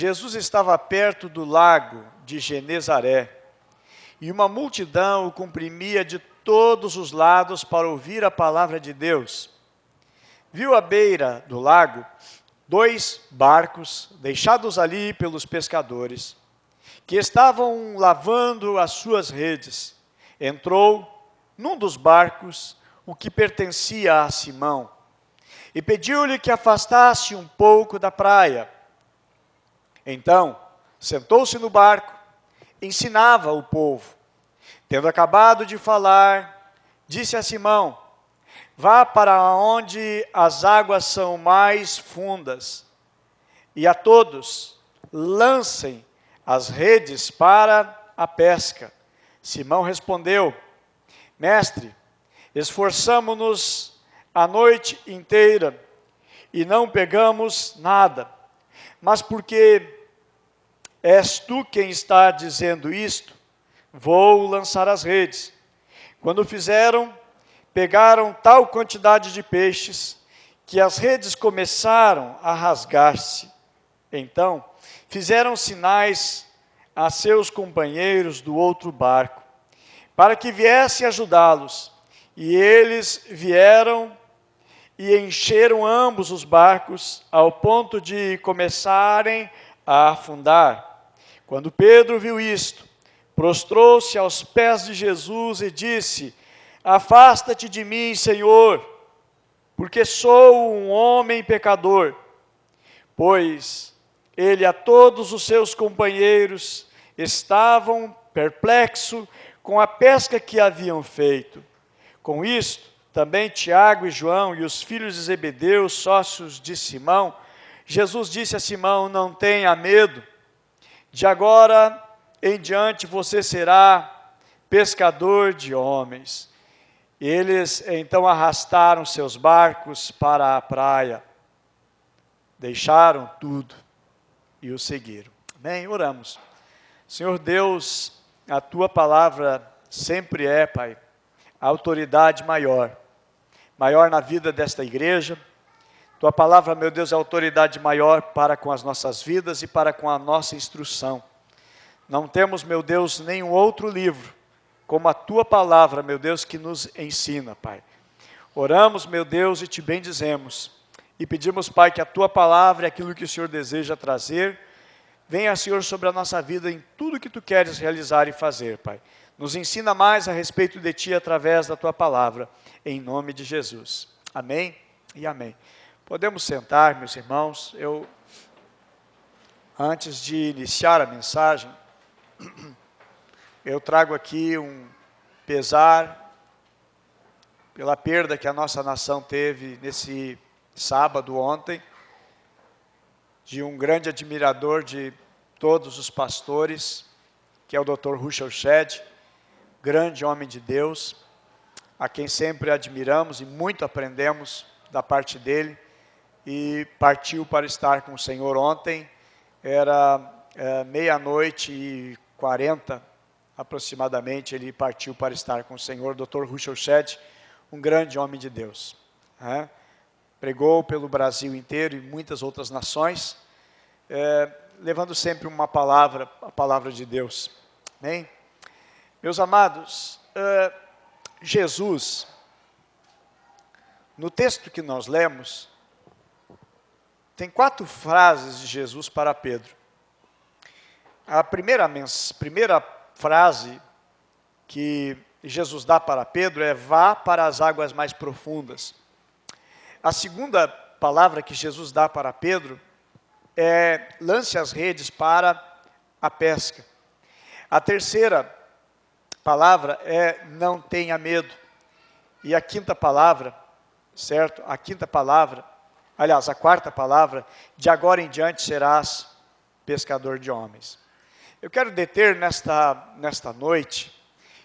Jesus estava perto do lago de Genezaré, e uma multidão o comprimia de todos os lados para ouvir a palavra de Deus. Viu à beira do lago 2 barcos deixados ali pelos pescadores, que estavam lavando as suas redes. Entrou num dos barcos, o que pertencia a Simão, e pediu-lhe que afastasse um pouco da praia. Então, sentou-se no barco, ensinava o povo. Tendo acabado de falar, disse a Simão: vá para onde as águas são mais fundas, e a todos lancem as redes para a pesca. Simão respondeu: mestre, esforçamo-nos a noite inteira e não pegamos nada. Mas porque és tu quem está dizendo isto, vou lançar as redes. Quando fizeram, pegaram tal quantidade de peixes, que as redes começaram a rasgar-se. Então, fizeram sinais a seus companheiros do outro barco, para que viesse ajudá-los. E eles vieram e encheram ambos os barcos, ao ponto de começarem a afundar. Quando Pedro viu isto, prostrou-se aos pés de Jesus e disse: afasta-te de mim, Senhor, porque sou um homem pecador. Pois ele a todos os seus companheiros estavam perplexos com a pesca que haviam feito. Com isto, também Tiago e João e os filhos de Zebedeu, sócios de Simão, Jesus disse a Simão: não tenha medo, de agora em diante você será pescador de homens. Eles então arrastaram seus barcos para a praia, deixaram tudo e o seguiram. Amém? Oramos. Senhor Deus, a tua palavra sempre é, Pai, a autoridade maior na vida desta igreja. Tua palavra, meu Deus, é a autoridade maior para com as nossas vidas e para com a nossa instrução. Não temos, meu Deus, nenhum outro livro como a tua palavra, meu Deus, que nos ensina, Pai. Oramos, meu Deus, e te bendizemos. E pedimos, Pai, que a tua palavra é aquilo que o Senhor deseja trazer. Venha, Senhor, sobre a nossa vida em tudo que tu queres realizar e fazer, Pai. Nos ensina mais a respeito de ti através da tua palavra, em nome de Jesus. Amém e amém. Podemos sentar, meus irmãos. Antes de iniciar a mensagem, eu trago aqui um pesar pela perda que a nossa nação teve nesse sábado, ontem, de um grande admirador de todos os pastores, que é o Dr. Russell Shedd, grande homem de Deus, a quem sempre admiramos e muito aprendemos da parte dele, e partiu para estar com o Senhor ontem. Era 00:40 aproximadamente, ele partiu para estar com o Senhor. Dr. Russell Shedd, um grande homem de Deus, pregou pelo Brasil inteiro e muitas outras nações, levando sempre uma palavra, a palavra de Deus. Amém? Meus amados, Jesus, no texto que nós lemos, tem 4 frases de Jesus para Pedro. A primeira frase que Jesus dá para Pedro é: vá para as águas mais profundas. A segunda palavra que Jesus dá para Pedro é: lance as redes para a pesca. A terceira palavra é: não tenha medo. E a quinta palavra, certo? A quarta palavra: de agora em diante serás pescador de homens. Eu quero deter nesta noite,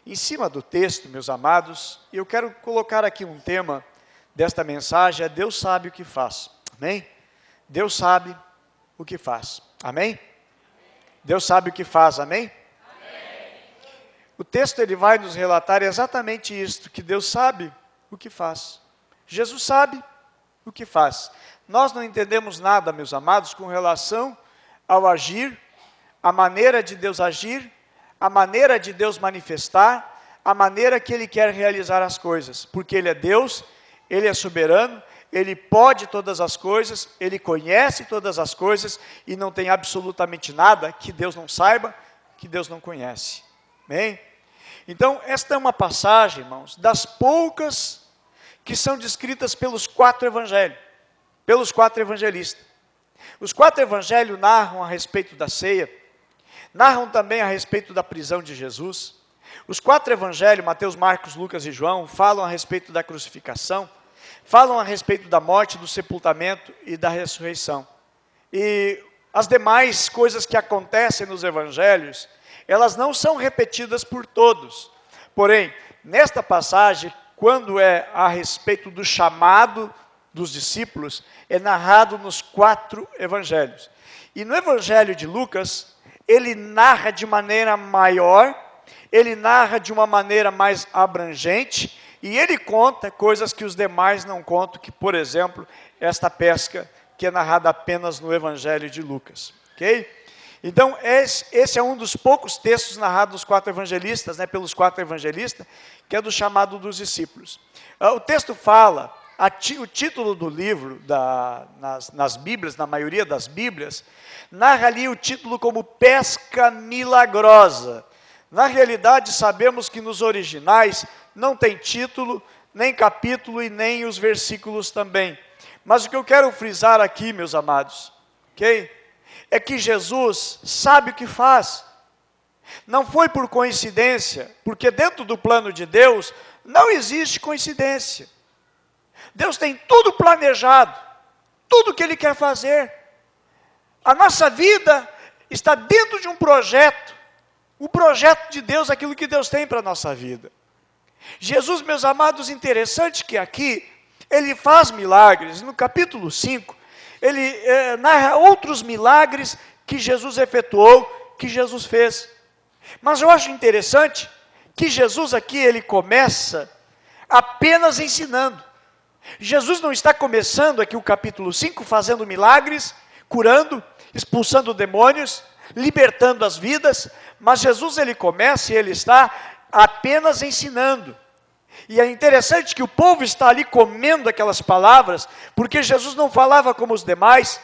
em cima do texto, meus amados, e eu quero colocar aqui um tema desta mensagem: é Deus sabe o que faz. Amém? Deus sabe o que faz. Amém? Deus sabe o que faz. Amém? O texto ele vai nos relatar exatamente isto, que Deus sabe o que faz. Jesus sabe o que faz. Nós não entendemos nada, meus amados, com relação ao agir, a maneira de Deus agir, a maneira de Deus manifestar, a maneira que Ele quer realizar as coisas. Porque Ele é Deus, Ele é soberano, Ele pode todas as coisas, Ele conhece todas as coisas e não tem absolutamente nada que Deus não saiba, que Deus não conhece. Amém? Então, esta é uma passagem, irmãos, das poucas que são descritas pelos 4 evangelhos, pelos 4 evangelistas. Os 4 evangelhos narram a respeito da ceia, narram também a respeito da prisão de Jesus. Os 4 evangelhos, Mateus, Marcos, Lucas e João, falam a respeito da crucificação, falam a respeito da morte, do sepultamento e da ressurreição. E as demais coisas que acontecem nos evangelhos, elas não são repetidas por todos. Porém, nesta passagem, quando é a respeito do chamado dos discípulos, é narrado nos 4 evangelhos. E no evangelho de Lucas, ele narra de maneira maior, ele narra de uma maneira mais abrangente, e ele conta coisas que os demais não contam, que, por exemplo, esta pesca que é narrada apenas no evangelho de Lucas. Ok? Então, esse é um dos poucos textos narrados dos 4 evangelistas, pelos 4 evangelistas, que é do chamado dos discípulos. O texto fala, o título do livro, nas Bíblias, na maioria das Bíblias, narra ali o título como pesca milagrosa. Na realidade, sabemos que nos originais não tem título, nem capítulo e nem os versículos também. Mas o que eu quero frisar aqui, meus amados, ok? É que Jesus sabe o que faz. Não foi por coincidência, porque dentro do plano de Deus não existe coincidência. Deus tem tudo planejado, tudo que Ele quer fazer. A nossa vida está dentro de um projeto, o projeto de Deus, aquilo que Deus tem para a nossa vida. Jesus, meus amados, interessante que aqui, Ele faz milagres. No capítulo 5, Ele narra outros milagres que Jesus efetuou, que Jesus fez. Mas eu acho interessante que Jesus aqui, Ele começa apenas ensinando. Jesus não está começando aqui o capítulo 5 fazendo milagres, curando, expulsando demônios, libertando as vidas, mas Jesus ele começa e ele está apenas ensinando. E é interessante que o povo está ali comendo aquelas palavras, porque Jesus não falava como os demais.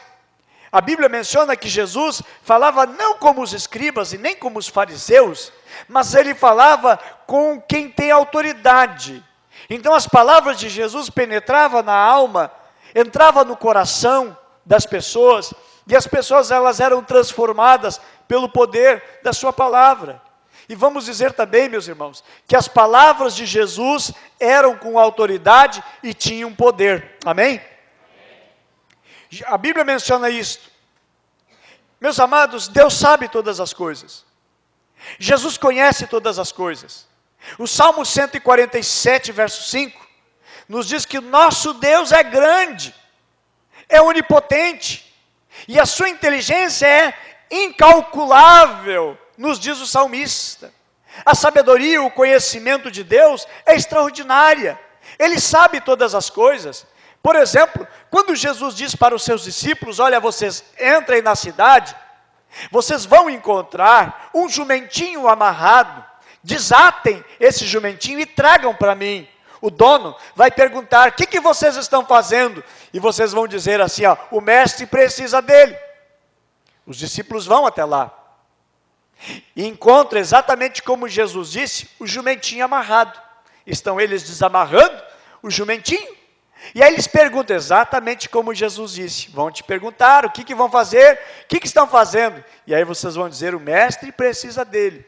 A Bíblia menciona que Jesus falava não como os escribas e nem como os fariseus, mas ele falava com quem tem autoridade. Então as palavras de Jesus penetravam na alma, entravam no coração das pessoas, e as pessoas elas eram transformadas pelo poder da sua palavra. E vamos dizer também, meus irmãos, que as palavras de Jesus eram com autoridade e tinham poder. Amém? A Bíblia menciona isto. Meus amados, Deus sabe todas as coisas. Jesus conhece todas as coisas. O Salmo 147, verso 5, nos diz que o nosso Deus é grande, é onipotente, e a sua inteligência é incalculável, nos diz o salmista. A sabedoria, o conhecimento de Deus é extraordinária. Ele sabe todas as coisas. Por exemplo, quando Jesus diz para os seus discípulos, olha, vocês entrem na cidade, vocês vão encontrar um jumentinho amarrado, desatem esse jumentinho e tragam para mim. O dono vai perguntar, o que vocês estão fazendo? E vocês vão dizer assim, o mestre precisa dele. Os discípulos vão até lá. E encontram exatamente como Jesus disse, o jumentinho amarrado. Estão eles desamarrando o jumentinho. E aí eles perguntam exatamente como Jesus disse. Vão te perguntar o que vão fazer, o que estão fazendo. E aí vocês vão dizer, o mestre precisa dele.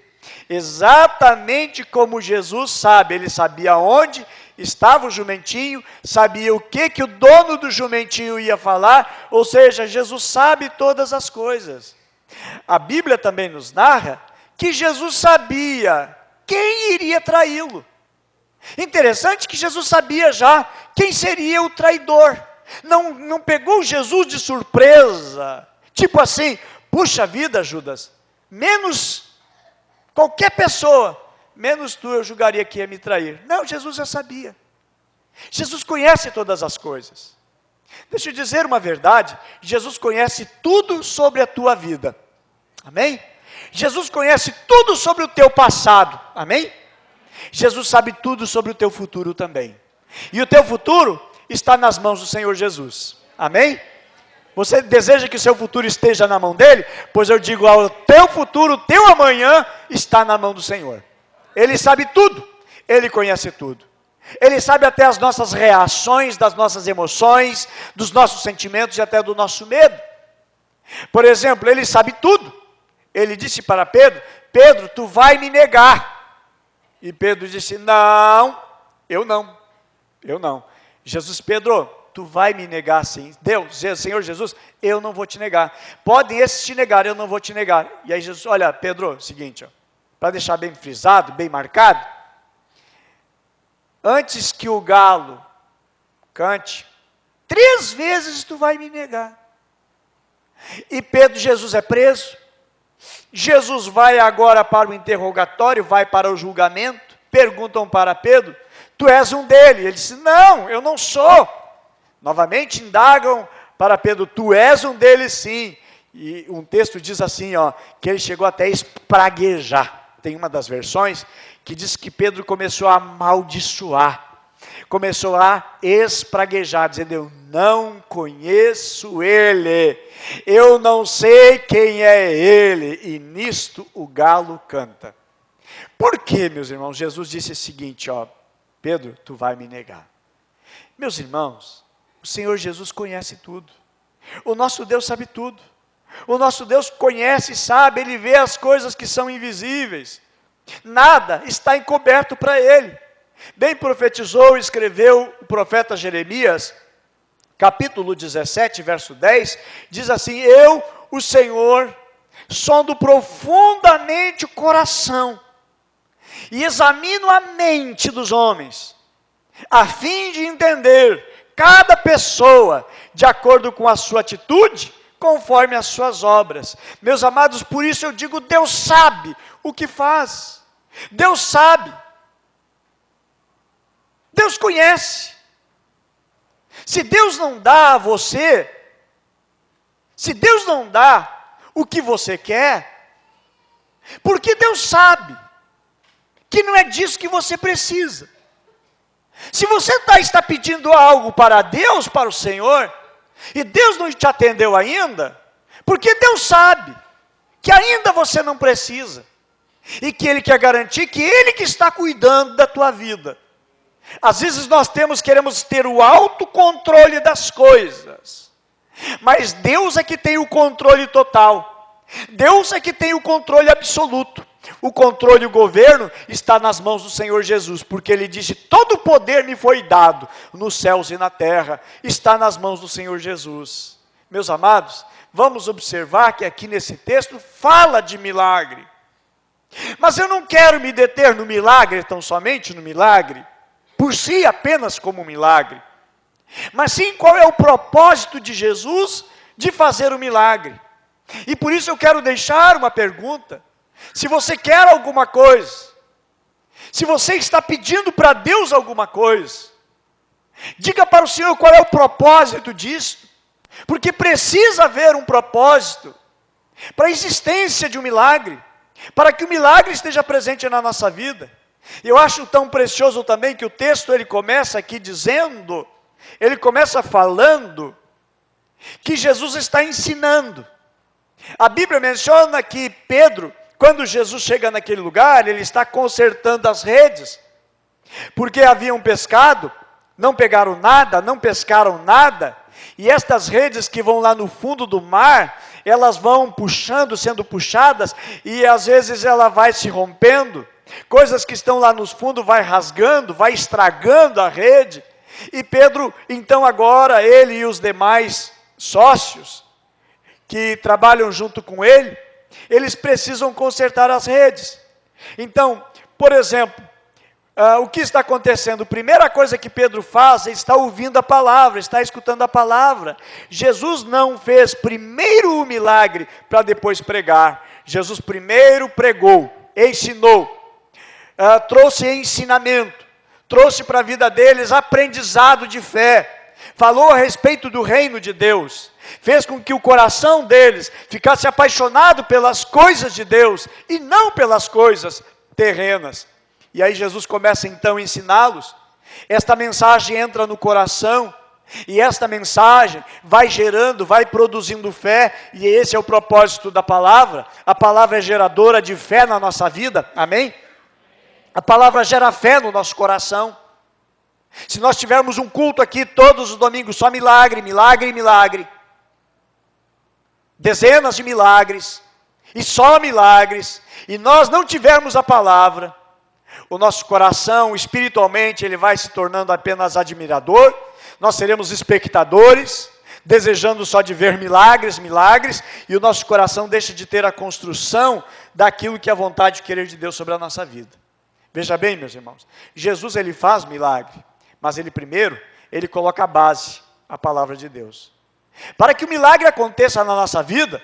Exatamente como Jesus sabe, ele sabia onde estava o jumentinho, sabia o que o dono do jumentinho ia falar, ou seja, Jesus sabe todas as coisas. A Bíblia também nos narra que Jesus sabia quem iria traí-lo. Interessante que Jesus sabia já quem seria o traidor. Não pegou Jesus de surpresa, tipo assim, puxa vida, Judas, menos qualquer pessoa, menos tu eu julgaria que ia me trair. Não, Jesus já sabia. Jesus conhece todas as coisas. Deixa eu dizer uma verdade, Jesus conhece tudo sobre a tua vida, amém? Jesus conhece tudo sobre o teu passado, amém? Jesus sabe tudo sobre o teu futuro também, e o teu futuro está nas mãos do Senhor Jesus, amém? Você deseja que o seu futuro esteja na mão dele? Pois eu digo, o teu futuro, o teu amanhã está na mão do Senhor. Ele sabe tudo, ele conhece tudo. Ele sabe até as nossas reações, das nossas emoções, dos nossos sentimentos e até do nosso medo. Por exemplo, ele sabe tudo. Ele disse para Pedro, Pedro, tu vai me negar. E Pedro disse, não. Jesus, Pedro, tu vai me negar sim. Deus, Senhor Jesus, eu não vou te negar. Podem esses te negar, eu não vou te negar. E aí Jesus, olha, Pedro, seguinte, para deixar bem frisado, bem marcado, antes que o galo cante, 3 vezes tu vai me negar. E Jesus é preso. Jesus vai agora para o interrogatório, vai para o julgamento. Perguntam para Pedro, tu és um deles? Ele disse, não, eu não sou. Novamente indagam para Pedro, tu és um deles sim. E um texto diz assim, que ele chegou até a espraguejar. Tem uma das versões que diz que Pedro começou a amaldiçoar, começou a espraguejar, dizendo, eu não conheço ele, eu não sei quem é ele, e nisto o galo canta. Por quê, meus irmãos? Jesus disse o seguinte, Pedro, tu vai me negar. Meus irmãos, o Senhor Jesus conhece tudo, o nosso Deus sabe tudo, o nosso Deus conhece e sabe, Ele vê as coisas que são invisíveis, nada está encoberto para Ele. Bem profetizou e escreveu o profeta Jeremias, capítulo 17, verso 10, diz assim, eu, o Senhor, sondo profundamente o coração, e examino a mente dos homens, a fim de entender cada pessoa, de acordo com a sua atitude, conforme as suas obras. Meus amados, por isso eu digo, Deus sabe o que faz. Deus sabe. Deus conhece. Se Deus não dá a você, se Deus não dá o que você quer, porque Deus sabe que não é disso que você precisa. Se você está pedindo algo para Deus, para o Senhor, e Deus não te atendeu ainda, porque Deus sabe que ainda você não precisa, e que Ele quer garantir que Ele que está cuidando da tua vida. Às vezes nós queremos ter o autocontrole das coisas, mas Deus é que tem o controle total, Deus é que tem o controle absoluto. O controle e o governo está nas mãos do Senhor Jesus, porque Ele disse, todo o poder me foi dado, nos céus e na terra, está nas mãos do Senhor Jesus. Meus amados, vamos observar que aqui nesse texto fala de milagre, mas eu não quero me deter no milagre, tão somente no milagre, por si apenas como milagre, mas sim qual é o propósito de Jesus de fazer o milagre. E por isso eu quero deixar uma pergunta. Se você quer alguma coisa, se você está pedindo para Deus alguma coisa, diga para o Senhor qual é o propósito disso, porque precisa haver um propósito para a existência de um milagre, para que o milagre esteja presente na nossa vida. Eu acho tão precioso também que o texto ele começa aqui dizendo, ele começa falando que Jesus está ensinando. A Bíblia menciona que Pedro, quando Jesus chega naquele lugar, ele está consertando as redes, porque haviam pescado, não pegaram nada, não pescaram nada, e estas redes que vão lá no fundo do mar, elas vão puxando, sendo puxadas, e às vezes ela vai se rompendo, coisas que estão lá no fundo vai rasgando, vai estragando a rede, e Pedro, então agora, ele e os demais sócios, que trabalham junto com ele, eles precisam consertar as redes. Então, por exemplo, o que está acontecendo? A primeira coisa que Pedro faz é estar ouvindo a palavra, está escutando a palavra. Jesus não fez primeiro o milagre para depois pregar. Jesus primeiro pregou, ensinou, trouxe ensinamento, trouxe para a vida deles aprendizado de fé. falou a respeito do reino de Deus, fez com que o coração deles ficasse apaixonado pelas coisas de Deus e não pelas coisas terrenas. E aí Jesus começa então a ensiná-los. Esta mensagem entra no coração e esta mensagem vai gerando, vai produzindo fé, e esse é o propósito da palavra. A palavra é geradora de fé na nossa vida, amém? A palavra gera fé no nosso coração. Se nós tivermos um culto aqui todos os domingos, só milagre, milagre e milagre, dezenas de milagres, e só milagres, e nós não tivermos a palavra, o nosso coração espiritualmente ele vai se tornando apenas admirador, nós seremos espectadores, desejando só de ver milagres, milagres, e o nosso coração deixa de ter a construção daquilo que é a vontade e querer de Deus sobre a nossa vida. Veja bem, meus irmãos, Jesus ele faz milagre, mas ele primeiro, ele coloca a base, a palavra de Deus. Para que o milagre aconteça na nossa vida,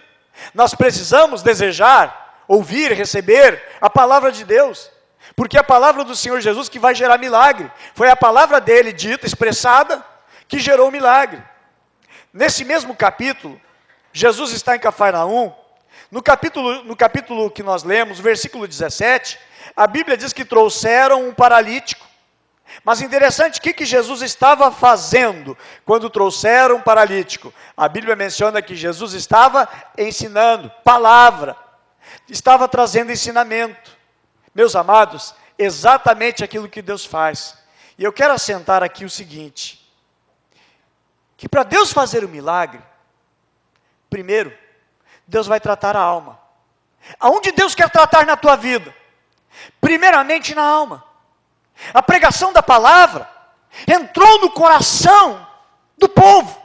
nós precisamos desejar, ouvir, receber a palavra de Deus. Porque é a palavra do Senhor Jesus que vai gerar milagre. Foi a palavra dele dita, expressada, que gerou o milagre. Nesse mesmo capítulo, Jesus está em Cafarnaum. No capítulo que nós lemos, versículo 17, a Bíblia diz que trouxeram um paralítico. Mas interessante, o que Jesus estava fazendo quando trouxeram um paralítico? A Bíblia menciona que Jesus estava ensinando, palavra, estava trazendo ensinamento. Meus amados, exatamente aquilo que Deus faz. E eu quero assentar aqui o seguinte, que para Deus fazer o milagre, primeiro, Deus vai tratar a alma. Aonde Deus quer tratar na tua vida? Primeiramente na alma. A pregação da palavra entrou no coração do povo.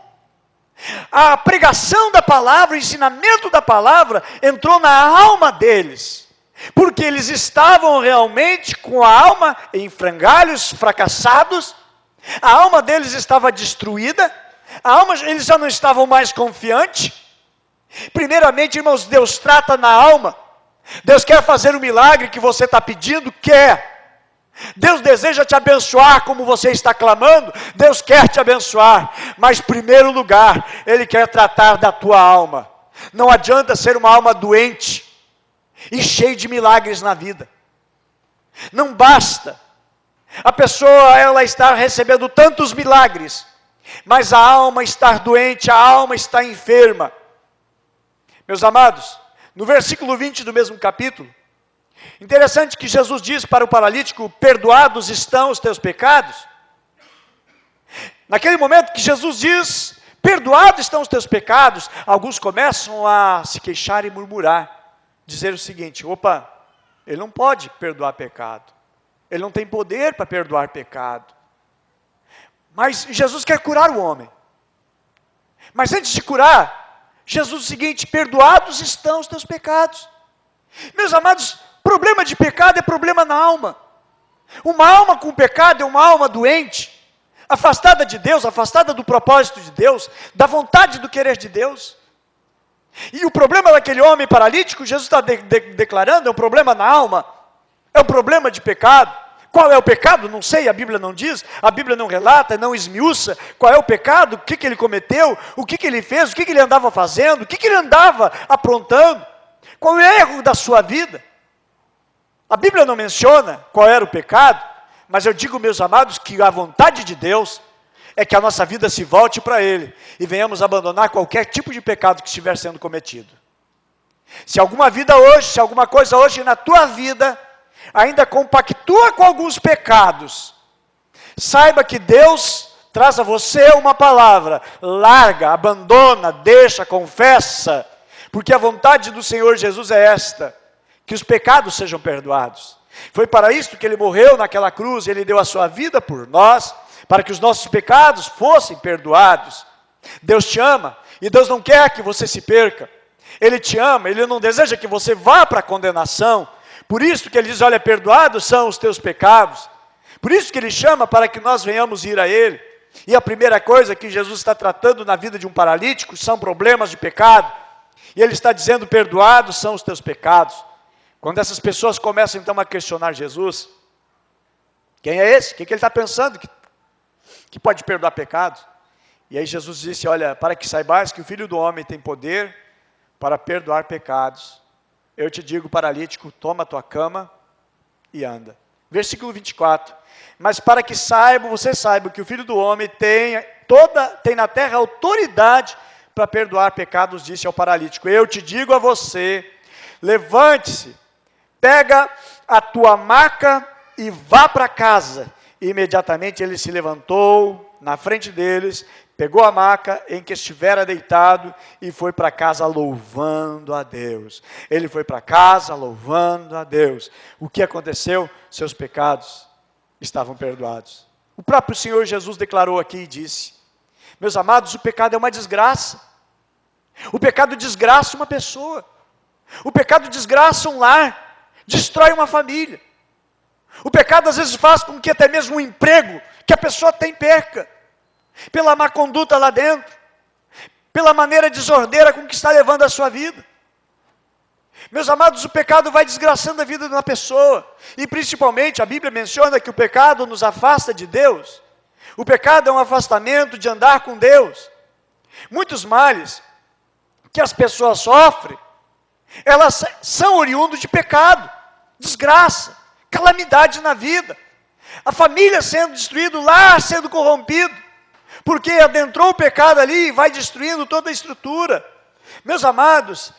A pregação da palavra, o ensinamento da palavra entrou na alma deles. Porque eles estavam realmente com a alma em frangalhos, fracassados. A alma deles estava destruída. Eles já não estavam mais confiantes. Primeiramente, irmãos, Deus trata na alma. Deus quer fazer o milagre que você está pedindo, quer. Deus deseja te abençoar como você está clamando, Deus quer te abençoar, mas em primeiro lugar, Ele quer tratar da tua alma. Não adianta ser uma alma doente e cheia de milagres na vida. Não basta a pessoa ela estar recebendo tantos milagres, mas a alma estar doente, a alma está enferma. Meus amados, no versículo 20 do mesmo capítulo, interessante que Jesus diz para o paralítico, perdoados estão os teus pecados. Naquele momento que Jesus diz, perdoados estão os teus pecados, alguns começam a se queixar e murmurar, dizer o seguinte, opa, ele não pode perdoar pecado, ele não tem poder para perdoar pecado. Mas Jesus quer curar o homem. Mas antes de curar, Jesus diz o seguinte, perdoados estão os teus pecados. Meus amados, problema de pecado é problema na alma. Uma alma com pecado é uma alma doente, afastada de Deus, afastada do propósito de Deus, da vontade do querer de Deus. E o problema daquele homem paralítico, Jesus está declarando, é um problema na alma, é um problema de pecado. Qual é o pecado? Não sei, a Bíblia não diz, a Bíblia não relata, não esmiuça qual é o pecado, o que ele cometeu, o que ele fez, o que ele andava fazendo, o que ele andava aprontando, qual é o erro da sua vida. A Bíblia não menciona qual era o pecado, mas eu digo, meus amados, que a vontade de Deus é que a nossa vida se volte para Ele e venhamos abandonar qualquer tipo de pecado que estiver sendo cometido. Se alguma coisa hoje na tua vida ainda compactua com alguns pecados, saiba que Deus traz a você uma palavra, larga, abandona, deixa, confessa, porque a vontade do Senhor Jesus é esta, que os pecados sejam perdoados. Foi para isso que Ele morreu naquela cruz, Ele deu a sua vida por nós, para que os nossos pecados fossem perdoados. Deus te ama, e Deus não quer que você se perca. Ele te ama, Ele não deseja que você vá para a condenação. Por isso que Ele diz, olha, perdoados são os teus pecados. Por isso que Ele chama para que nós venhamos ir a Ele. E a primeira coisa que Jesus está tratando na vida de um paralítico são problemas de pecado. E Ele está dizendo, perdoados são os teus pecados. Quando essas pessoas começam então a questionar Jesus, quem é esse? O que ele está pensando que pode perdoar pecados? E aí Jesus disse, olha, para que saibais que o Filho do Homem tem poder para perdoar pecados, eu te digo, paralítico, toma a tua cama e anda. Versículo 24, mas para que você saiba que o Filho do Homem tem na terra autoridade para perdoar pecados, disse ao paralítico, eu te digo a você, levante-se, pega a tua maca e vá para casa. E imediatamente ele se levantou na frente deles, pegou a maca em que estivera deitado e foi para casa louvando a Deus. Ele foi para casa louvando a Deus. O que aconteceu? Seus pecados estavam perdoados. O próprio Senhor Jesus declarou aqui e disse, meus amados, o pecado é uma desgraça. O pecado desgraça uma pessoa. O pecado desgraça um lar, destrói uma família. O pecado às vezes faz com que até mesmo um emprego que a pessoa tem perca. Pela má conduta lá dentro, pela maneira desordeira com que está levando a sua vida. Meus amados, o pecado vai desgraçando a vida de uma pessoa, e principalmente a Bíblia menciona que o pecado nos afasta de Deus. O pecado é um afastamento de andar com Deus. Muitos males que as pessoas sofrem, elas são oriundos de pecado, desgraça, calamidade na vida. A família sendo destruída, o lar sendo corrompido, porque adentrou o pecado ali e vai destruindo toda a estrutura. Meus amados,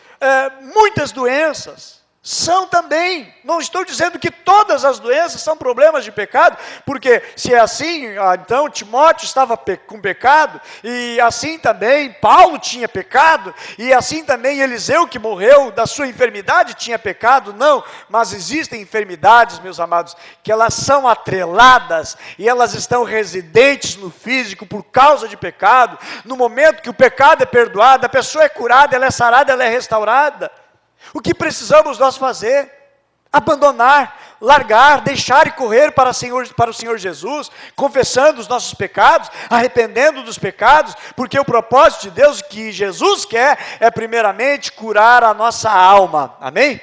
muitas doenças são também, não estou dizendo que todas as doenças são problemas de pecado, porque se é assim, então Timóteo estava com pecado, e assim também Paulo tinha pecado, e assim também Eliseu que morreu da sua enfermidade tinha pecado, não, mas existem enfermidades, meus amados, que elas são atreladas, e elas estão residentes no físico por causa de pecado. No momento que o pecado é perdoado, a pessoa é curada, ela é sarada, ela é restaurada. O que precisamos nós fazer? Abandonar, largar, deixar e correr para o Senhor Jesus, confessando os nossos pecados, arrependendo dos pecados, porque o propósito de Deus que Jesus quer é primeiramente curar a nossa alma, amém?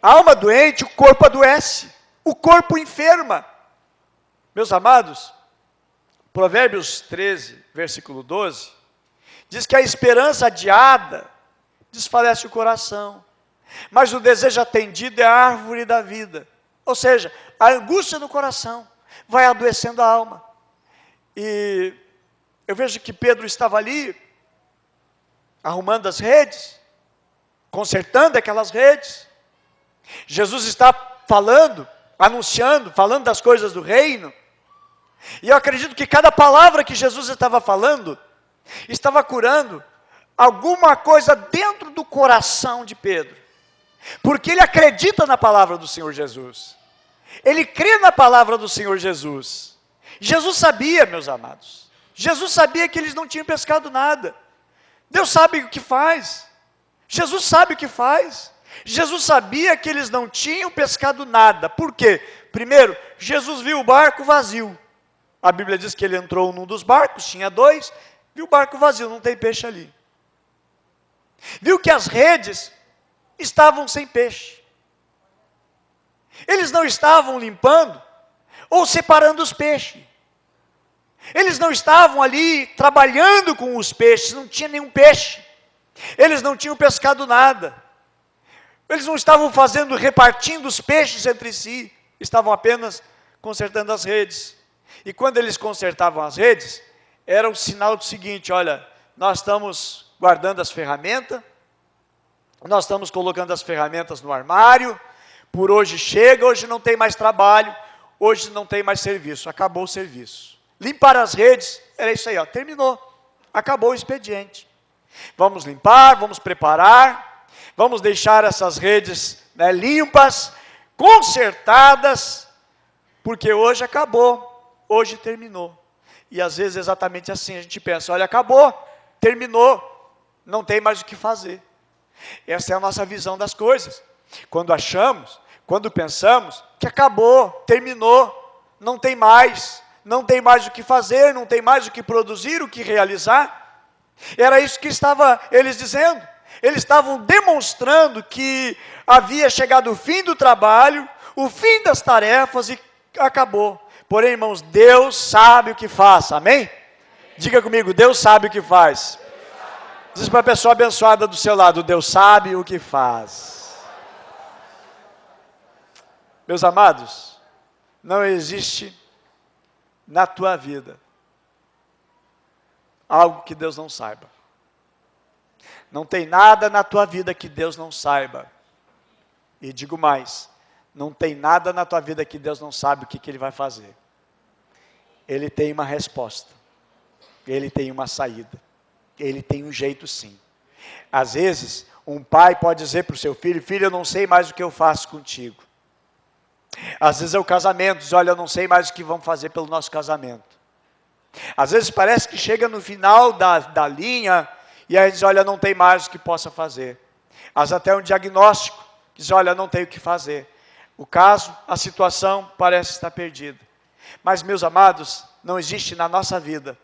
A alma doente, o corpo adoece, o corpo enferma. Meus amados, Provérbios 13, versículo 12, diz que a esperança adiada desfalece o coração, mas o desejo atendido é a árvore da vida. Ou seja, a angústia no coração vai adoecendo a alma. E eu vejo que Pedro estava ali, arrumando as redes, consertando aquelas redes. Jesus está falando, anunciando, falando das coisas do reino. E eu acredito que cada palavra que Jesus estava falando, estava curando alguma coisa dentro do coração de Pedro, porque ele acredita na palavra do Senhor Jesus, ele crê na palavra do Senhor Jesus. Jesus sabia, meus amados, Jesus sabia que eles não tinham pescado nada. Deus sabe o que faz, Jesus sabe o que faz. Jesus sabia que eles não tinham pescado nada. Por quê? Primeiro, Jesus viu o barco vazio. A Bíblia diz que ele entrou num dos barcos, tinha 2, viu o barco vazio, não tem peixe ali. Viu que as redes estavam sem peixe. Eles não estavam limpando ou separando os peixes. Eles não estavam ali trabalhando com os peixes, não tinha nenhum peixe. Eles não tinham pescado nada. Eles não estavam repartindo os peixes entre si, estavam apenas consertando as redes. E quando eles consertavam as redes, era um sinal do seguinte: olha, nós estamos guardando as ferramentas, nós estamos colocando as ferramentas no armário, por hoje chega, hoje não tem mais trabalho, hoje não tem mais serviço, acabou o serviço. Limpar as redes, era isso aí, ó, terminou, acabou o expediente. Vamos limpar, vamos preparar, vamos deixar essas redes limpas, consertadas, porque hoje acabou, hoje terminou. E às vezes exatamente assim, a gente pensa, olha, acabou, terminou, não tem mais o que fazer. Essa é a nossa visão das coisas. Quando achamos, quando pensamos que acabou, terminou, não tem mais o que fazer, não tem mais o que produzir, o que realizar. Era isso que eles dizendo. Eles estavam demonstrando que havia chegado o fim do trabalho, o fim das tarefas e acabou. Porém, irmãos, Deus sabe o que faz, amém? Diga comigo, Deus sabe o que faz. Diz para a pessoa abençoada do seu lado, Deus sabe o que faz. Meus amados, não existe na tua vida algo que Deus não saiba. Não tem nada na tua vida que Deus não saiba. E digo mais, não tem nada na tua vida que Deus não sabe o que Ele vai fazer. Ele tem uma resposta. Ele tem uma saída. Ele tem um jeito sim. Às vezes, um pai pode dizer para o seu filho, filho, eu não sei mais o que eu faço contigo. Às vezes é o casamento, diz, olha, eu não sei mais o que vamos fazer pelo nosso casamento. Às vezes parece que chega no final da linha, e aí diz, olha, não tem mais o que possa fazer. Às vezes até um diagnóstico, diz, olha, não tenho o que fazer. O caso, a situação parece estar perdida. Mas, meus amados, não existe na nossa vida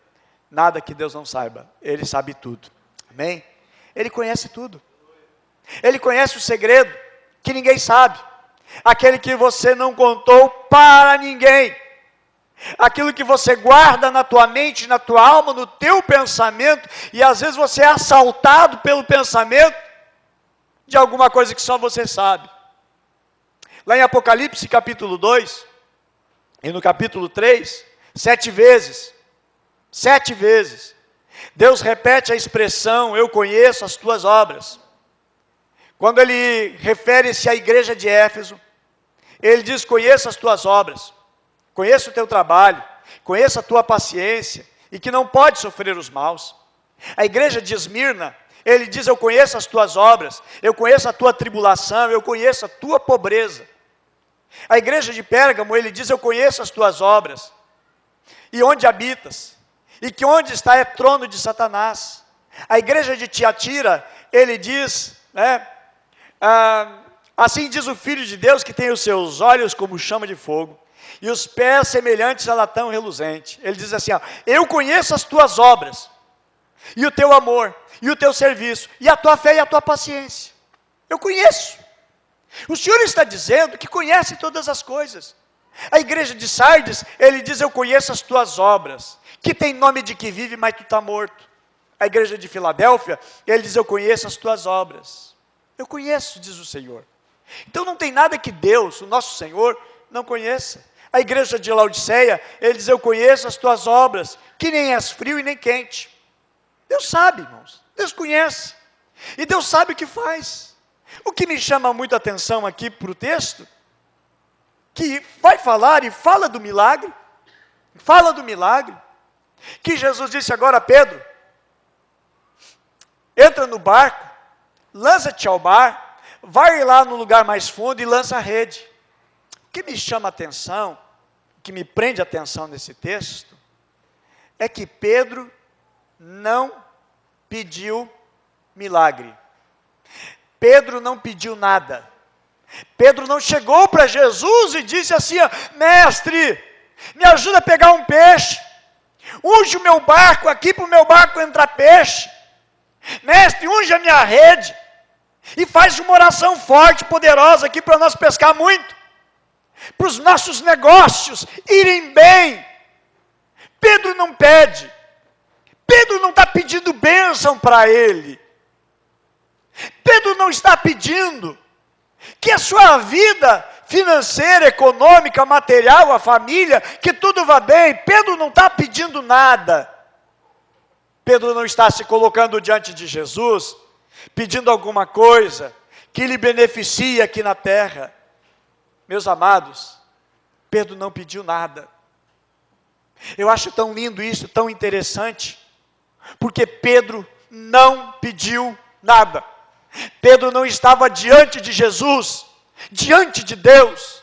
nada que Deus não saiba. Ele sabe tudo. Amém? Ele conhece tudo. Ele conhece o segredo que ninguém sabe. Aquele que você não contou para ninguém. Aquilo que você guarda na tua mente, na tua alma, no teu pensamento, e às vezes você é assaltado pelo pensamento de alguma coisa que só você sabe. Lá em Apocalipse capítulo 2, e no capítulo 3, 7 vezes, Deus repete a expressão, eu conheço as tuas obras. Quando ele refere-se à igreja de Éfeso, ele diz, conheço as tuas obras, conheço o teu trabalho, conheço a tua paciência, e que não pode sofrer os maus. A igreja de Esmirna, ele diz, eu conheço as tuas obras, eu conheço a tua tribulação, eu conheço a tua pobreza. A igreja de Pérgamo, ele diz, eu conheço as tuas obras, e onde habitas, e que onde está é trono de Satanás. A igreja de Tiatira, ele diz, assim diz o Filho de Deus, que tem os seus olhos como chama de fogo, e os pés semelhantes a latão reluzente. Ele diz assim, eu conheço as tuas obras, e o teu amor, e o teu serviço, e a tua fé e a tua paciência. Eu conheço. O Senhor está dizendo que conhece todas as coisas. A igreja de Sardes, ele diz, eu conheço as tuas obras, que tem nome de que vive, mas tu está morto. A igreja de Filadélfia, ele diz, eu conheço as tuas obras. Eu conheço, diz o Senhor. Então não tem nada que Deus, o nosso Senhor, não conheça. A igreja de Laodiceia, ele diz, eu conheço as tuas obras, que nem és frio e nem quente. Deus sabe, irmãos, Deus conhece. E Deus sabe o que faz. O que me chama muito a atenção aqui para o texto, que vai falar e fala do milagre, que Jesus disse agora a Pedro, entra no barco, lança-te ao mar, vai lá no lugar mais fundo e lança a rede. O que me chama a atenção, o que me prende a atenção nesse texto, é que Pedro não pediu milagre. Pedro não pediu nada. Pedro não chegou para Jesus e disse assim, mestre, me ajuda a pegar um peixe, unge o meu barco aqui para o meu barco entrar peixe, mestre, unge a minha rede, e faz uma oração forte, poderosa aqui para nós pescar muito, para os nossos negócios irem bem. Pedro não pede, Pedro não está pedindo bênção para ele, Pedro não está pedindo que a sua vida financeira, econômica, material, a família, que tudo vá bem. Pedro não está pedindo nada. Pedro não está se colocando diante de Jesus, pedindo alguma coisa que lhe beneficie aqui na terra. Meus amados, Pedro não pediu nada. Eu acho tão lindo isso, tão interessante, porque Pedro não pediu nada. Pedro não estava diante de Jesus, diante de Deus,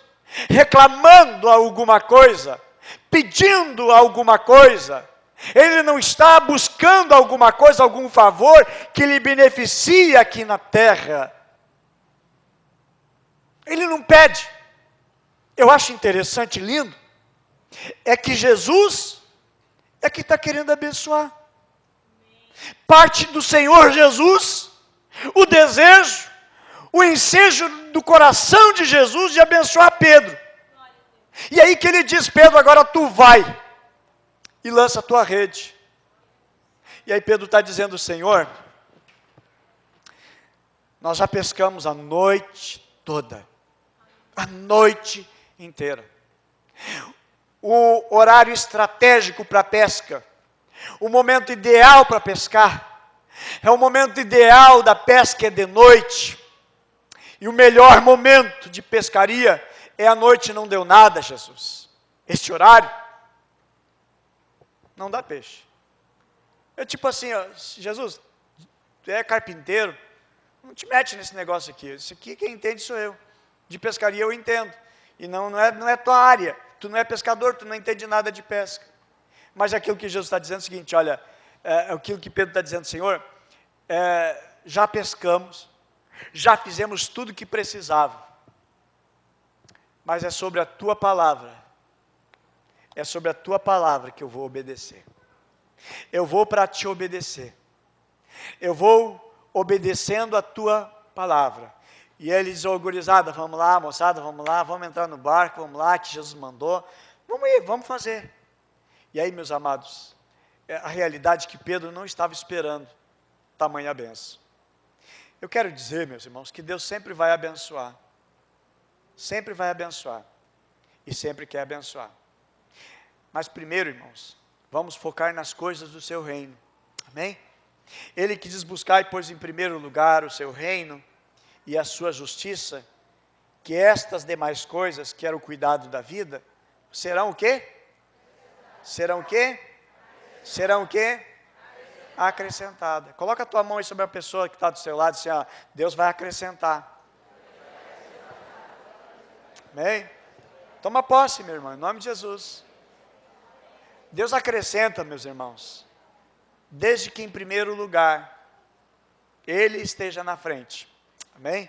reclamando alguma coisa, pedindo alguma coisa. Ele não está buscando alguma coisa, algum favor que lhe beneficie aqui na terra. Ele não pede. Eu acho interessante, lindo, é que Jesus é que está querendo abençoar. Parte do Senhor Jesus, o desejo, o ensejo do coração de Jesus de abençoar Pedro. E aí que ele diz, Pedro, agora tu vai e lança a tua rede. E aí Pedro está dizendo, Senhor, nós já pescamos a noite toda, a noite inteira. O horário estratégico para a pesca, o momento ideal para pescar, é o momento ideal da pesca é de noite. E o melhor momento de pescaria é a noite, não deu nada, Jesus. Este horário não dá peixe. É tipo assim, ó, Jesus, tu é carpinteiro, não te mete nesse negócio aqui. Isso aqui quem entende sou eu. De pescaria eu entendo. E não é tua área. Tu não é pescador, tu não entende nada de pesca. Mas aquilo que Jesus está dizendo é o seguinte, olha, aquilo que Pedro está dizendo, Senhor, já pescamos, já fizemos tudo o que precisava. Mas é sobre a tua palavra. É sobre a tua palavra que eu vou obedecer. Eu vou para te obedecer. Eu vou obedecendo a tua palavra. E eles, gurizada, vamos lá, moçada, vamos lá, vamos entrar no barco, vamos lá, que Jesus mandou. Vamos ir, vamos fazer. E aí, meus amados, a realidade é que Pedro não estava esperando tamanha benção. Eu quero dizer, meus irmãos, que Deus sempre vai abençoar. Sempre vai abençoar. E sempre quer abençoar. Mas primeiro, irmãos, vamos focar nas coisas do seu reino. Amém? Ele que diz buscar, pois, em primeiro lugar o seu reino e a sua justiça, que estas demais coisas, que era o cuidado da vida, serão o quê? Serão o quê? Serão o quê? Acrescentada. Coloca a tua mão aí sobre a pessoa que está do seu lado e diz assim, Deus vai acrescentar. Amém? Toma posse, meu irmão, em nome de Jesus. Deus acrescenta, meus irmãos, desde que em primeiro lugar, Ele esteja na frente. Amém?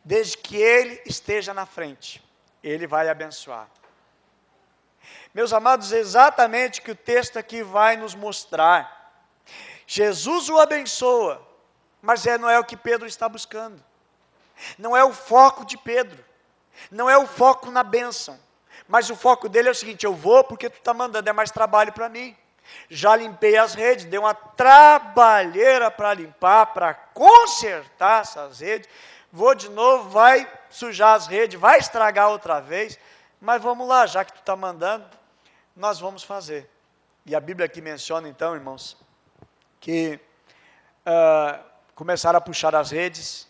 Desde que Ele esteja na frente, Ele vai abençoar. Meus amados, exatamente o que o texto aqui vai nos mostrar. Jesus o abençoa, mas não é o que Pedro está buscando. Não é o foco de Pedro. Não é o foco na bênção. Mas o foco dele é o seguinte, eu vou porque tu está mandando, é mais trabalho para mim. Já limpei as redes, dei uma trabalheira para limpar, para consertar essas redes. Vou de novo, vai sujar as redes, vai estragar outra vez. Mas vamos lá, já que tu está mandando, nós vamos fazer. E a Bíblia aqui menciona então, irmãos, que começaram a puxar as redes,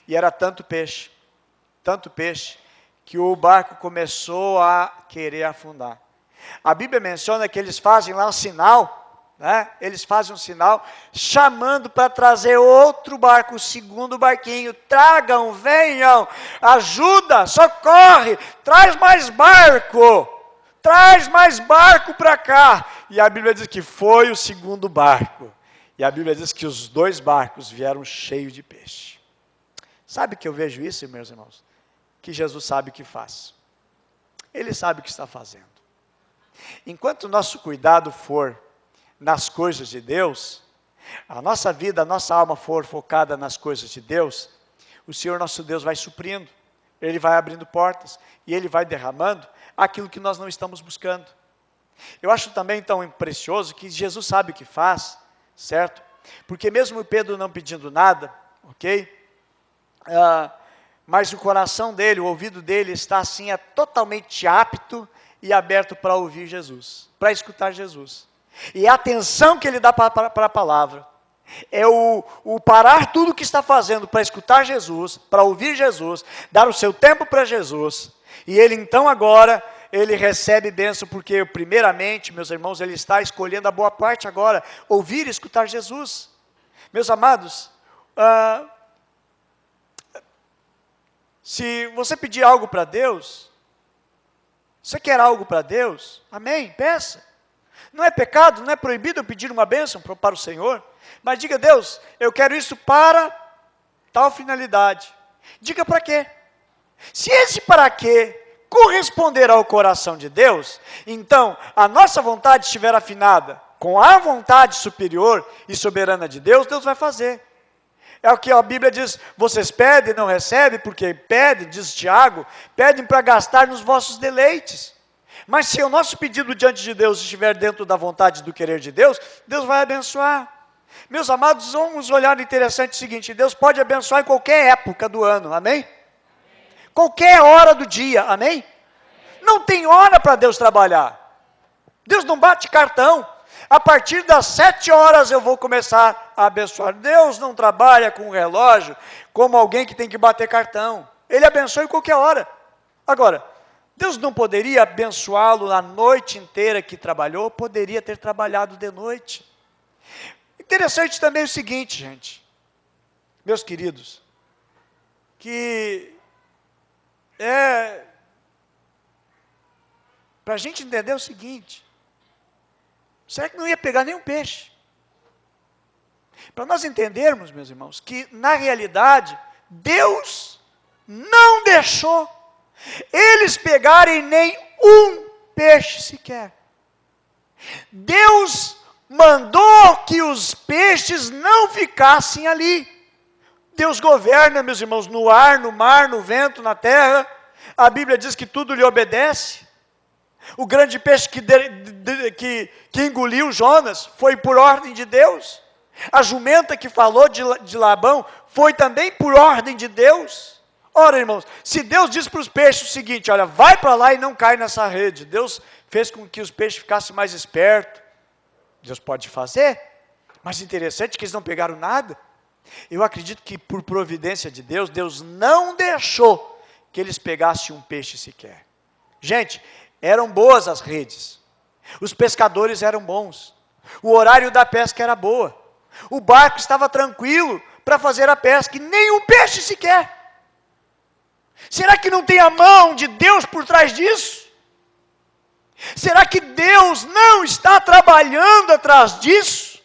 e era tanto peixe, que o barco começou a querer afundar. A Bíblia menciona que eles fazem lá um sinal, né? Eles fazem um sinal, chamando para trazer outro barco, o segundo barquinho, tragam, venham, ajuda, socorre, traz mais barco para cá. E a Bíblia diz que foi o segundo barco, e a Bíblia diz que os dois barcos vieram cheios de peixe. Sabe que eu vejo isso, meus irmãos? Que Jesus sabe o que faz. Ele sabe o que está fazendo. Enquanto o nosso cuidado for nas coisas de Deus, a nossa vida, a nossa alma for focada nas coisas de Deus, o Senhor nosso Deus vai suprindo, Ele vai abrindo portas, e Ele vai derramando aquilo que nós não estamos buscando. Eu acho também tão precioso que Jesus sabe o que faz, certo? Porque mesmo Pedro não pedindo nada, ok? Mas o coração dele, o ouvido dele está assim, totalmente apto e aberto para ouvir Jesus, para escutar Jesus. E a atenção que ele dá para a palavra, é o parar tudo o que está fazendo para escutar Jesus, para ouvir Jesus, dar o seu tempo para Jesus. E ele então agora, ele recebe bênção, porque primeiramente, meus irmãos, ele está escolhendo a boa parte agora, ouvir e escutar Jesus. Meus amados, se você pedir algo para Deus, você quer algo para Deus, amém, peça. Não é pecado, não é proibido eu pedir uma bênção para o Senhor, mas diga, Deus, eu quero isso para tal finalidade. Diga para quê? Se esse para quê corresponder ao coração de Deus, então a nossa vontade estiver afinada com a vontade superior e soberana de Deus, Deus vai fazer. É o que a Bíblia diz, vocês pedem e não recebem, porque pedem, diz Tiago, pedem para gastar nos vossos deleites. Mas se o nosso pedido diante de Deus estiver dentro da vontade do querer de Deus, Deus vai abençoar. Meus amados, vamos olhar interessante o seguinte: Deus pode abençoar em qualquer época do ano, amém? Qualquer hora do dia, amém? Não tem hora para Deus trabalhar. Deus não bate cartão. A partir das 7 horas eu vou começar a abençoar. Deus não trabalha com um relógio como alguém que tem que bater cartão. Ele abençoa em qualquer hora. Agora, Deus não poderia abençoá-lo a noite inteira que trabalhou? Poderia ter trabalhado de noite. Interessante também o seguinte, gente, meus queridos, que para a gente entender o seguinte: será que não ia pegar nenhum peixe? Para nós entendermos, meus irmãos, que na realidade, Deus não deixou eles pegarem nem um peixe sequer. Deus mandou que os peixes não ficassem ali. Deus governa, meus irmãos, no ar, no mar, no vento, na terra. A Bíblia diz que tudo lhe obedece. O grande peixe que engoliu Jonas foi por ordem de Deus. A jumenta que falou de Labão foi também por ordem de Deus. Ora, irmãos, se Deus diz para os peixes o seguinte: olha, vai para lá e não cai nessa rede. Deus fez com que os peixes ficassem mais espertos. Deus pode fazer, mas interessante que eles não pegaram nada. Eu acredito que por providência de Deus, Deus não deixou que eles pegassem um peixe sequer. Gente, eram boas as redes, os pescadores eram bons, o horário da pesca era boa, o barco estava tranquilo para fazer a pesca e nenhum peixe sequer. Será que não tem a mão de Deus por trás disso? Será que Deus não está trabalhando atrás disso?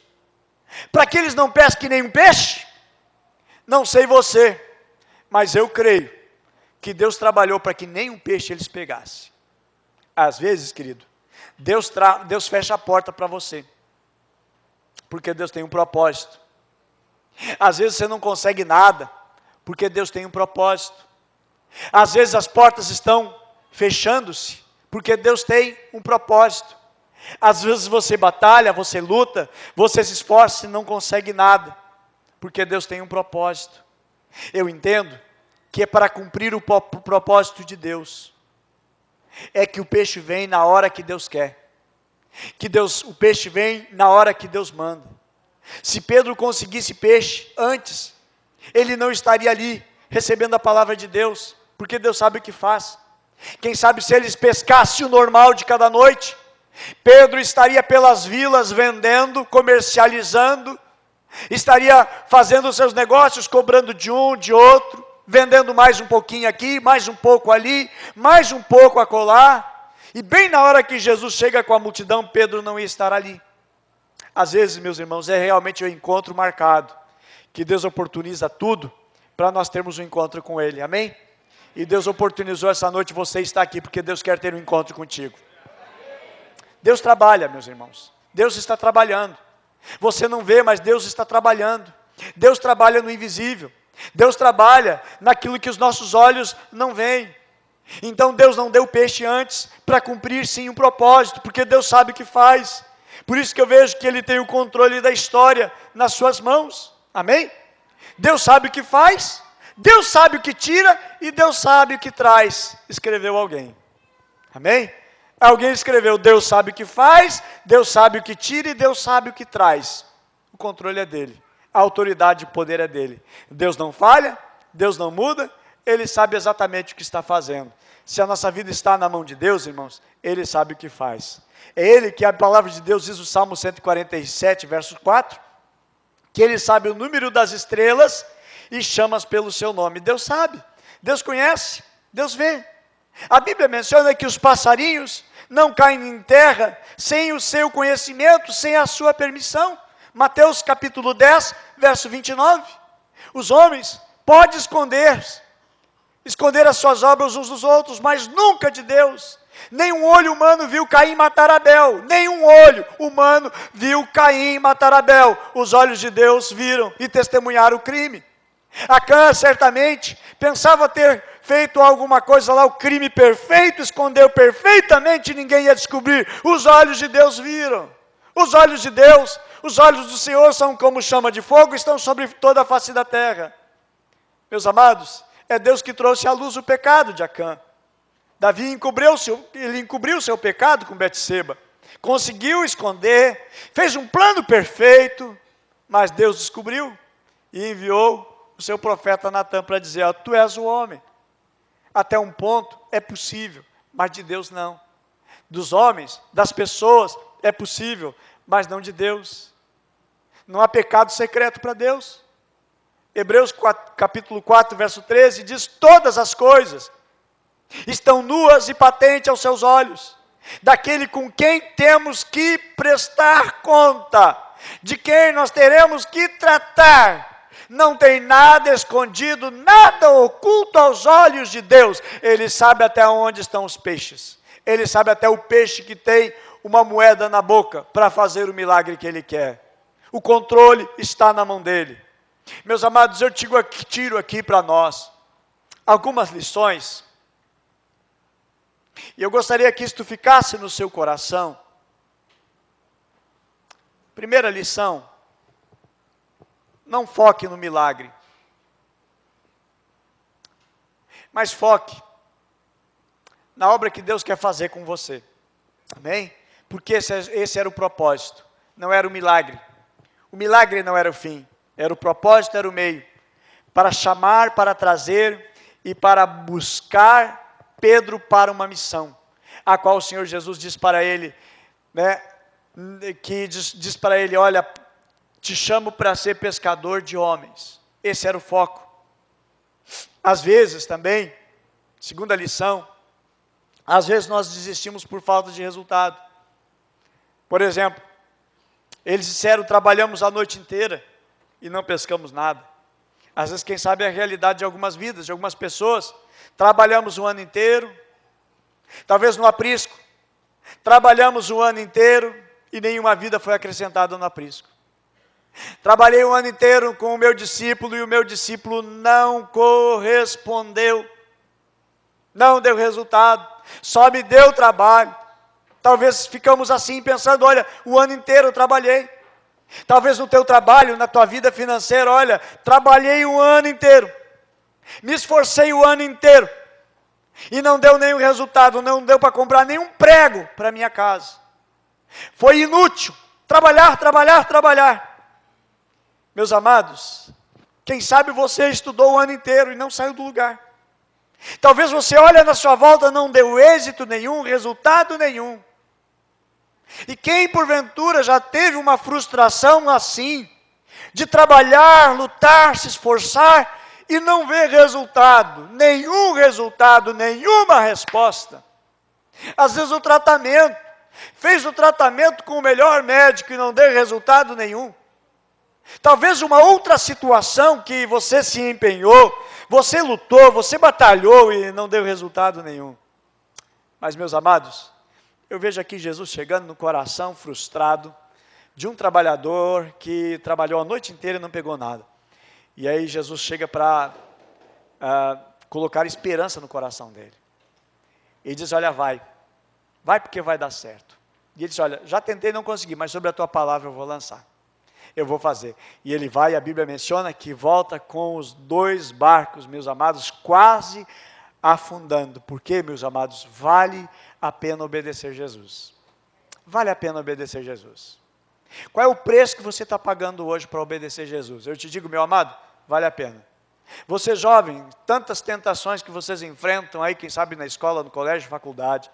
Para que eles não pesquem nenhum peixe? Não sei você, mas eu creio que Deus trabalhou para que nenhum peixe eles pegassem. Às vezes, querido, Deus fecha a porta para você, porque Deus tem um propósito. Às vezes você não consegue nada, porque Deus tem um propósito. Às vezes as portas estão fechando-se, porque Deus tem um propósito. Às vezes você batalha, você luta, você se esforça e não consegue nada, porque Deus tem um propósito. Eu entendo que é para cumprir o propósito de Deus. É que o peixe vem na hora que Deus quer. O peixe vem na hora que Deus manda. Se Pedro conseguisse peixe antes, ele não estaria ali recebendo a palavra de Deus, porque Deus sabe o que faz. Quem sabe se eles pescassem o normal de cada noite, Pedro estaria pelas vilas vendendo, comercializando, estaria fazendo os seus negócios, cobrando de um, de outro, vendendo mais um pouquinho aqui, mais um pouco ali, mais um pouco acolá, e bem na hora que Jesus chega com a multidão, Pedro não ia estar ali. Às vezes, meus irmãos, é realmente o encontro marcado, que Deus oportuniza tudo, para nós termos um encontro com Ele, amém? E Deus oportunizou essa noite, você está aqui, porque Deus quer ter um encontro contigo. Deus trabalha, meus irmãos, Deus está trabalhando. Você não vê, mas Deus está trabalhando. Deus trabalha no invisível. Deus trabalha naquilo que os nossos olhos não veem. Então Deus não deu peixe antes para cumprir sim um propósito, porque Deus sabe o que faz. Por isso que eu vejo que Ele tem o controle da história nas suas mãos. Amém? Deus sabe o que faz, Deus sabe o que tira e Deus sabe o que traz. Escreveu alguém. Amém? Alguém escreveu: Deus sabe o que faz, Deus sabe o que tira e Deus sabe o que traz. O controle é dele, a autoridade e o poder é dele. Deus não falha, Deus não muda, Ele sabe exatamente o que está fazendo. Se a nossa vida está na mão de Deus, irmãos, Ele sabe o que faz. É Ele que a palavra de Deus diz no Salmo 147, verso 4, que Ele sabe o número das estrelas e chama-as pelo seu nome. Deus sabe, Deus conhece, Deus vê. A Bíblia menciona que os passarinhos não caem em terra sem o seu conhecimento, sem a sua permissão. Mateus capítulo 10, verso 29. Os homens podem esconder as suas obras uns dos outros, mas nunca de Deus. Nenhum olho humano viu Caim matar Abel. Nenhum olho humano viu Caim matar Abel. Os olhos de Deus viram e testemunharam o crime. Acã certamente pensava ter feito alguma coisa lá, o crime perfeito, escondeu perfeitamente e ninguém ia descobrir. Os olhos de Deus viram. Os olhos de Deus, os olhos do Senhor são como chama de fogo, estão sobre toda a face da terra. Meus amados, é Deus que trouxe à luz o pecado de Acã. Davi encobriu o seu pecado com Betseba. Conseguiu esconder, fez um plano perfeito, mas Deus descobriu e enviou o seu profeta Natã para dizer, ó, tu és o homem. Até um ponto é possível, mas de Deus não. Dos homens, das pessoas, é possível, mas não de Deus. Não há pecado secreto para Deus. Hebreus 4, capítulo 4, verso 13, diz, todas as coisas estão nuas e patentes aos seus olhos, daquele com quem temos que prestar conta, de quem nós teremos que tratar. Não tem nada escondido, nada oculto aos olhos de Deus. Ele sabe até onde estão os peixes. Ele sabe até o peixe que tem uma moeda na boca para fazer o milagre que ele quer. O controle está na mão dele. Meus amados, eu tiro aqui para nós algumas lições. E eu gostaria que isto ficasse no seu coração. Primeira lição: não foque no milagre, mas foque na obra que Deus quer fazer com você. Amém? Porque esse era o propósito, não era o milagre. O milagre não era o fim, era o propósito, era o meio. Para chamar, para trazer e para buscar Pedro para uma missão, a qual o Senhor Jesus diz para ele, diz para ele, olha, te chamo para ser pescador de homens. Esse era o foco. Às vezes também, segunda lição, às vezes nós desistimos por falta de resultado. Por exemplo, eles disseram, trabalhamos a noite inteira e não pescamos nada. Às vezes, quem sabe, é a realidade de algumas vidas, de algumas pessoas. Trabalhamos o ano inteiro, talvez no aprisco. Trabalhamos o ano inteiro e nenhuma vida foi acrescentada no aprisco. Trabalhei o ano inteiro com o meu discípulo e o meu discípulo não correspondeu. Não deu resultado, só me deu trabalho. Talvez ficamos assim pensando, olha, o ano inteiro eu trabalhei. Talvez no teu trabalho, na tua vida financeira, olha, trabalhei o ano inteiro. Me esforcei o ano inteiro. E não deu nenhum resultado, não deu para comprar nenhum prego para minha casa. Foi inútil, trabalhar. Meus amados, quem sabe você estudou o ano inteiro e não saiu do lugar. Talvez você olhe na sua volta, não deu êxito nenhum, resultado nenhum. E quem porventura já teve uma frustração assim, de trabalhar, lutar, se esforçar e não ver resultado, nenhuma resposta. Às vezes fez o tratamento com o melhor médico e não deu resultado nenhum. Talvez uma outra situação que você se empenhou, você lutou, você batalhou e não deu resultado nenhum. Mas, meus amados, eu vejo aqui Jesus chegando no coração frustrado de um trabalhador que trabalhou a noite inteira e não pegou nada. E aí Jesus chega para colocar esperança no coração dele. E diz, olha, vai porque vai dar certo. E ele diz, olha, já tentei e não consegui, mas sobre a tua palavra eu vou lançar. Eu vou fazer. E ele vai, a Bíblia menciona que volta com os 2 barcos, meus amados, quase afundando. Porque, meus amados, vale a pena obedecer Jesus. Vale a pena obedecer Jesus. Qual é o preço que você está pagando hoje para obedecer Jesus? Eu te digo, meu amado, vale a pena. Você jovem, tantas tentações que vocês enfrentam aí, quem sabe na escola, no colégio, faculdade.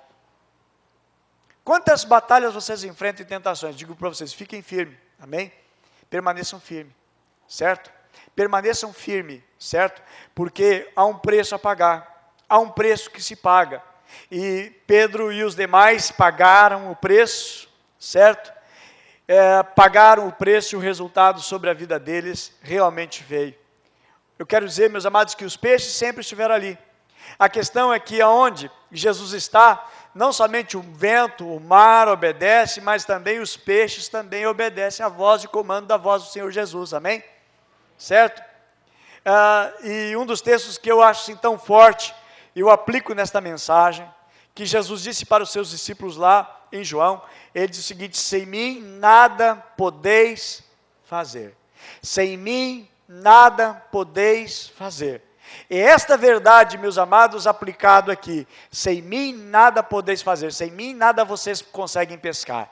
Quantas batalhas vocês enfrentam e tentações? Digo para vocês, fiquem firmes, amém? Permaneçam firmes, certo? Permaneçam firmes, certo? Porque há um preço a pagar, há um preço que se paga. E Pedro e os demais pagaram o preço, certo? Pagaram o preço e o resultado sobre a vida deles realmente veio. Eu quero dizer, meus amados, que os peixes sempre estiveram ali. A questão é que aonde Jesus está, não somente o vento, o mar obedece, mas também os peixes também obedecem à voz e comando da voz do Senhor Jesus, amém? Certo? E um dos textos que eu acho assim tão forte, eu aplico nesta mensagem, que Jesus disse para os seus discípulos lá em João, ele disse o seguinte: sem mim nada podeis fazer. Sem mim nada podeis fazer. E esta verdade, meus amados, aplicado aqui, sem mim nada podeis fazer, sem mim nada vocês conseguem pescar,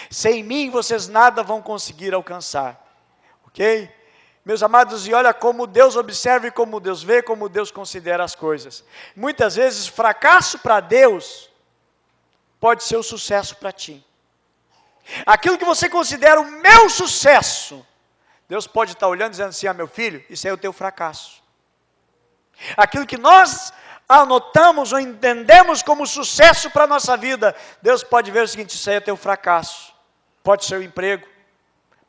sem mim vocês nada vão conseguir alcançar, ok? Meus amados, e olha como Deus observa e como Deus vê, como Deus considera as coisas. Muitas vezes, fracasso para Deus pode ser o sucesso para ti. Aquilo que você considera o meu sucesso, Deus pode estar olhando e dizendo assim: meu filho, isso é o teu fracasso. Aquilo que nós anotamos ou entendemos como sucesso para a nossa vida, Deus pode ver o seguinte: isso aí é teu fracasso. Pode ser o emprego,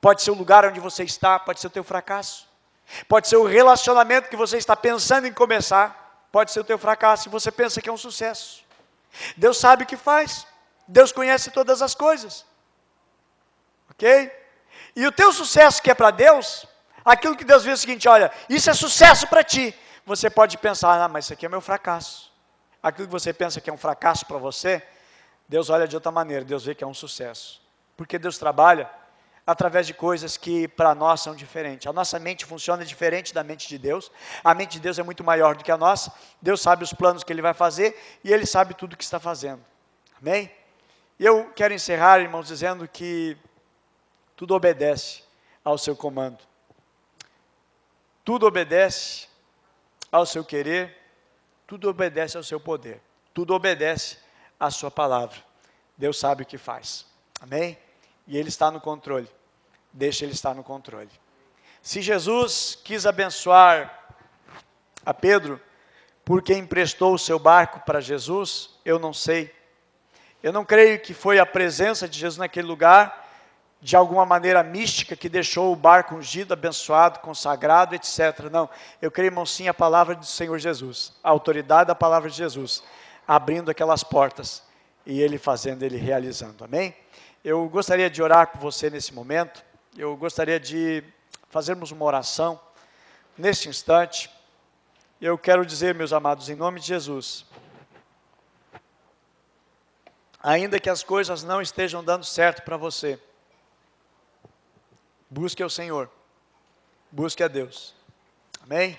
pode ser o lugar onde você está, pode ser o teu fracasso. Pode ser o relacionamento que você está pensando em começar, pode ser o teu fracasso, e você pensa que é um sucesso. Deus sabe o que faz, Deus conhece todas as coisas, ok? E o teu sucesso que é para Deus, aquilo que Deus vê é o seguinte: olha, isso é sucesso para ti. Você pode pensar: mas isso aqui é meu fracasso. Aquilo que você pensa que é um fracasso para você, Deus olha de outra maneira, Deus vê que é um sucesso. Porque Deus trabalha através de coisas que para nós são diferentes. A nossa mente funciona diferente da mente de Deus. A mente de Deus é muito maior do que a nossa. Deus sabe os planos que Ele vai fazer e Ele sabe tudo o que está fazendo. Amém? E eu quero encerrar, irmãos, dizendo que tudo obedece ao seu comando. Tudo obedece ao seu querer, tudo obedece ao seu poder, tudo obedece à sua palavra. Deus sabe o que faz, amém? E Ele está no controle, deixa Ele estar no controle. Se Jesus quis abençoar a Pedro, porque emprestou o seu barco para Jesus, eu não sei. Eu não creio que foi a presença de Jesus naquele lugar, de alguma maneira mística, que deixou o barco ungido, abençoado, consagrado, etc. Não, eu creio, irmão, sim, a palavra do Senhor Jesus, a autoridade da palavra de Jesus, abrindo aquelas portas, e Ele fazendo, Ele realizando, amém? Eu gostaria de orar com você nesse momento, eu gostaria de fazermos uma oração, neste instante. Eu quero dizer, meus amados, em nome de Jesus, ainda que as coisas não estejam dando certo para você, busque ao Senhor, busque a Deus, amém?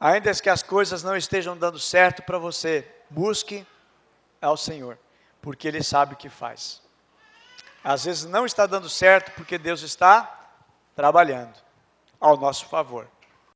Ainda que as coisas não estejam dando certo para você, busque ao Senhor, porque Ele sabe o que faz. Às vezes não está dando certo porque Deus está trabalhando ao nosso favor.